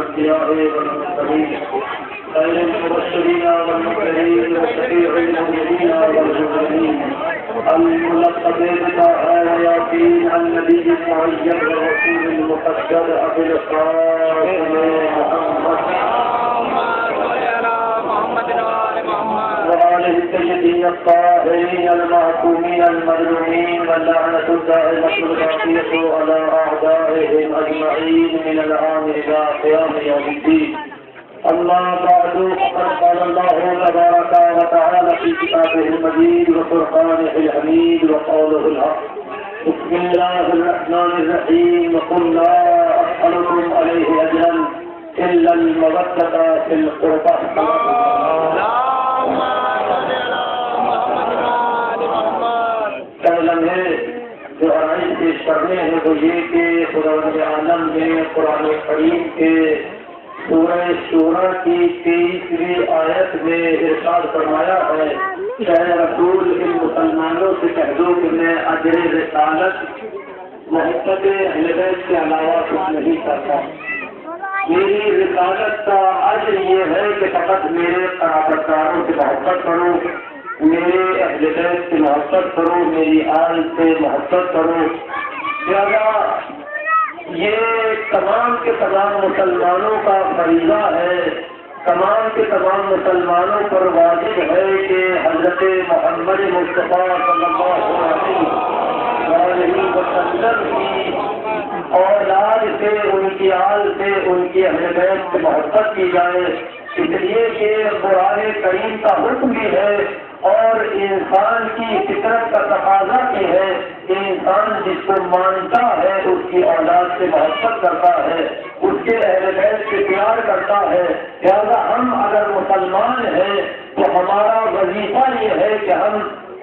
الأنبياء والمرسلين خير المبشرين والمنذرين وشفيع المؤمنين والمؤمنين الملقب بالآياتين النبي المعين والرسول المقدر أبي القاسم وآله السيدين الطاهرين المعصومين المظلومين واللعنة الدائمة الباقية على أعدائهم أجمعين من الآن إلى قيام يوم الدين. أما بعد فقد قال الله تبارك وتعالى في كتابه المجيد وفرقانه الحميد وقوله الحق. بسم الله الرحمن الرحيم. قل لا أسألكم عليه أجرا إلا المودة في القربى. جو آرائش پیش کرنے ہیں وہ یہ کہ خداوند عالم نے قرآن کریم کے سورہ شورى کی 23ویں آیت میں ارشاد فرمایا ہے کہ رسول ان مسلمانوں سے کہہ دو کہ میں اجر رسالت محبت اہل بیت کے علاوہ کچھ نہیں کرتا. میری رسالت کا اجر یہ ہے کہ فقط میرے قرابت داروں سے محبت کرو، میرے اہل بیت سے محبت کرو، میری آل سے محبت کرو. لہٰذا یہ تمام کے تمام مسلمانوں کا فریضہ ہے، تمام کے تمام مسلمانوں پر واجب ہے کہ حضرت محمد مصطفیٰ صلی اللہ علیہ وسلم کی اولاد سے، ان کی آل سے، ان کی اہل بیت سے محبت کی جائے. اس لیے کہ قرآن کریم کا حکم بھی ہے اور انسان کی فطرت کا تقاضا بھی ہے کہ انسان جس کو مانتا ہے اس کی اولاد سے محبت کرتا ہے، اس کے اہل بیت سے پیار کرتا ہے. لہٰذا ہم اگر مسلمان ہیں تو ہمارا وظیفہ یہ ہے کہ ہم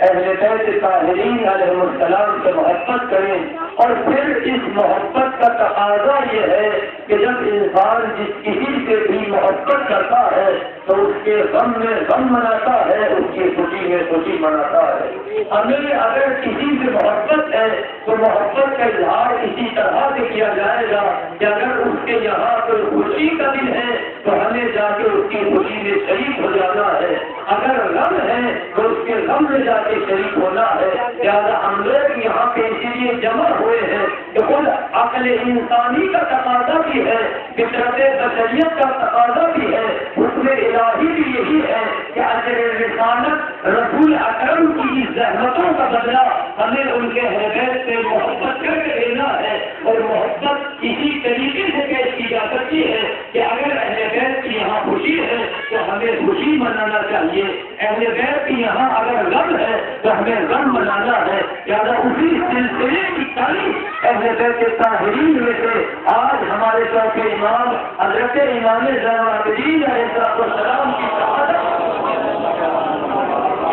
اہل بیت طاہرین علیہ السلام سے محبت کریں. اور پھر اس محبت کا تقاضا یہ ہے کہ جب انسان جس کسی سے بھی محبت کرتا ہے تو اس کے غم میں غم مناتا ہے، اس کی خوشی میں خوشی مناتا ہے. ہمیں اگر کسی سے محبت ہے تو محبت کا اظہار اسی طرح سے کیا جائے گا کہ اگر اس کے یہاں کوئی خوشی کا دن ہے تو ہمیں جا کے اس کی خوشی میں شریک ہو جانا ہے، اگر غم ہے تو اس کے غم میں جا کے شریک ہونا ہے. لہٰذا ہم لوگ یہاں پہ اسی لیے جمع ہوئے ہیں کہ خود عقل انسانی کا تقاضا بھی ہے، فطرت بشریت کا تقاضا بھی ہے، حکم الہی بھی یہی ہے کہ اجر رسالت رسول اکرم کی زحمتوں کا بدلہ ہمیں ان کے اہل بیت سے محبت کر کے دینا ہے. اور محبت اسی طریقے سے پیش کی جا سکتی ہے کہ اگر اہل بیت کی یہاں خوشی ہے تو ہمیں خوشی منانا چاہیے، اہل بیت کی یہاں اگر غم ہے تو ہمیں غم منانا ہے. لہٰذا اسی سلسلے کی تعریف اہل بیت طاہرین میں سے آج ہمارے چوتھے امام حضرت امام زین العابدین علیہ السلام کی شہادت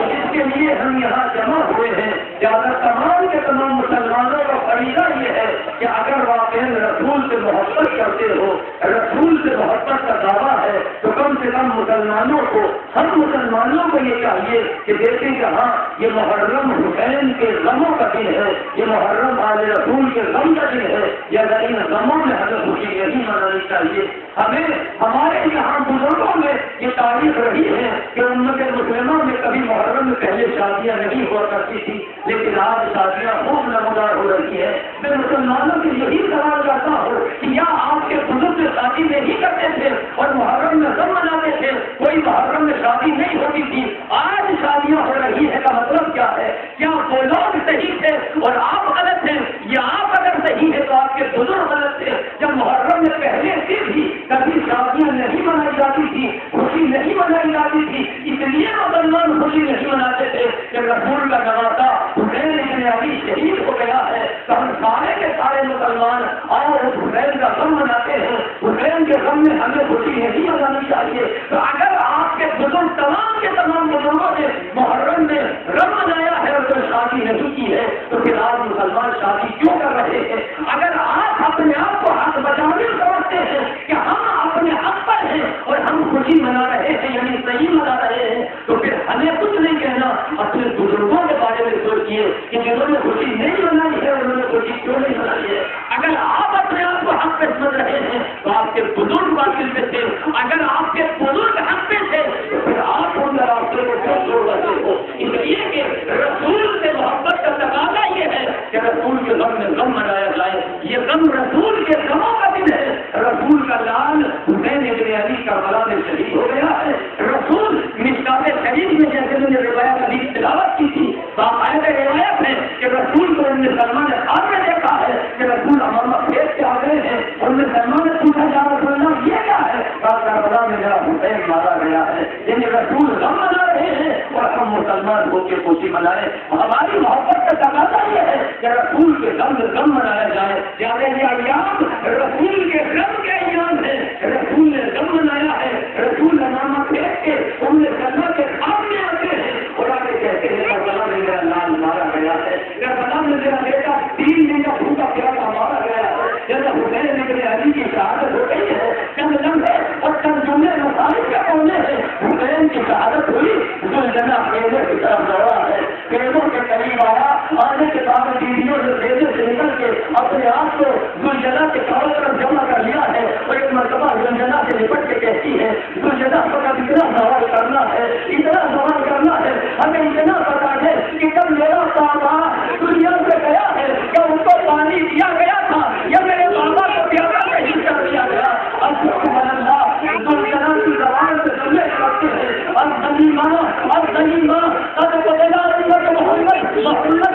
جس کے لیے ہم یہاں جمع ہوئے ہیں. لہٰذا تمام کے تمام مسلمانوں کا فریضہ یہ ہے کہ اگر واقعی رسول سے محبت کرتے ہو، رسول سے محبت کا دعویٰ ہے تو کم سے کم مسلمانوں کو، ہم مسلمانوں کو یہ چاہیے کہ دیکھیں کہ ہاں یہ محرم حسین کے غموں کا دن ہے، یہ محرم آل رسول کے غم کا دن ہے. یا ان غموں میں ہمیں خوشی نہیں منانی چاہیے. ہمیں ہمارے یہاں بزرگوں میں یہ تاریخ رہی ہے کہ امت مسلمہ میں کبھی محرم میں پہلے شادیاں نہیں ہوا کرتی تھی، لیکن آج شادیاں خوب نمودار ہو رہی ہے. میں مسلمانوں سے یہی سوال کرتا ہوں کہ یا آپ کے بزرگ شادی نہیں کرتے تھے اور محرم میں غم مناتے تھے، کوئی محرم میں شادی نہیں ہوتی تھی، آج شادیاں ہو رہی ہے، کا مطلب کیا ہے؟ کیا وہ لوگ صحیح تھے اور آپ غلط ہیں، یا آپ اگر صحیح ہے تو آپ کے بزرگ غلط تھے؟ جب محرم میں پہلے سے بھی کبھی شادیاں نہیں منائی جاتی تھی، خوشی نہیں منائی جاتی تھی، اس لیے مسلمان خوشی نہیں مناتے تھے کہ رسول کا نواسا حسین ابن علی شہید ہو گیا ہے. تو ہم سارے کے سارے مسلمان اور حسین کا غم مناتے ہیں. حسین کے غم میں ہمیں خوشی نہیں منانی چاہیے. تو اگر آپ کے بزرگ تمام کے تمام بزرگوں نے محرم میں غم منایا ہے اور کوئی شادی نہیں کی ہے تو پھر آپ مسلمان شادی کیوں کر رہے ہیں؟ اگر آپ اپنے آپ کو حق بچانے سمجھتے ہیں کہ ہم اپنے حق پر ہیں اور ہم خوشی منا رہے ہیں، یعنی صحیح منا رہے ہیں، تو پھر ہمیں کچھ نہیں کہنا. اپنے بزرگوں کے بارے میں سوچیے کہ جنہوں نے خوشی نہیں منائی ہے انہوں نے خوشی کیوں نہیں منائی ہے. اگر آپ اپنے آپ کو حق پہ سمجھ رہے ہیں تو آپ کے بزرگ واقع میں تھے، اگر آپ کے بزرگ حق میں تھے تو پھر آپ ان راستے کو کیوں چھوڑ رہے ہو؟ اس لیے کہ رسول سے محبت کا تقاضا یہ ہے کہ رسول کے غم میں غم منایا جائے. یہ غم رسول کے غموں کا دن ہے. رسول کا لال حسین ابن علی کربلا میں شہید ہو گیا ہے. رسول مشکات شریف میں جیسے میں نے روایت علی تلاوت کی تھی، باقاعدہ روایت ہے کہ رسول کو ابن سلمان خان نے دیکھا ہے کہ رسول امامہ پیش کے آ گئے ہیں. ابن سلمان نے پوچھا جا رسول اللہ یہ کیا ہے؟ کربلا میں میرا حسین مارا گیا ہے. یعنی رسول غم منا رہے ہیں اور ہم مسلمان ہو کے خوشی منائے. ہماری محبت کا تقاضا یہ ہے کہ رسول کے غم میں غم منایا جائے. یعنی یہ ایام رسول کے غم کے ایام ہے. رسول نے غم منایا ہے. رسول امامہ پیش کے ابن سلمان کے سامنے آتے ہیں اور آگے کہتے ہیں کربلا میں میرا لال مارا گیا ہے. کربلا میں میرا بیٹا 3 دن کا بھوکا پیاسا مارا گیا ہے. جیسا حسین ابن علی کی شہادت ہو گئی ہے، چند لمحے اور چند جملے مسائل کے ہونے ہیں. حسین کی شہادت ہوئی، زلجنہ قیدوں کی طرف دوڑا ہے، قیدوں کے قریب آیا. آنے کے بعد بیویوں نے قیدوں سے نکل کے اپنے آپ کو زلجنہ کے چاروں طرف جمع کر لیا ہے اور ایک مرتبہ زلجنہ سے لپٹ کے کہتی ہے زلجنہ پر اب اتنا سوال کرنا ہے، اتنا سوال کرنا ہے، ہمیں اتنا پتا ہے کہ جب میرا بابا دنیا سے گیا ہے کیا ان کو پانی دیا گیا تھا یا میرے بابا کو پیارا نہیں کر دیا گیا؟ اب سبحان اللہ زلجنہ کی زبان سے جملے کرتے ہیں محمد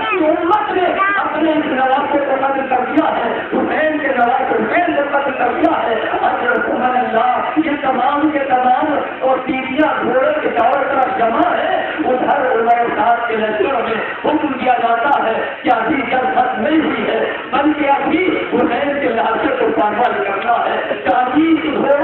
کی امت نے اپنے اس نواسے کو قتل کر دیا ہے. حسین کے نواسے حسین نے قتل کر دیا ہے. سبحان اللہ یہ تمام کے تمام اور بیویاں گھوڑے کے چاروں طرف جمع ہے. ادھر عمر صاحب کے نظروں میں حکم دیا جاتا ہے کہ ابھی جب ختم نہیں ہوئی ہے بلکہ ابھی حسین کے لاشے کو پامال کرنا ہے. ابھی گھوڑے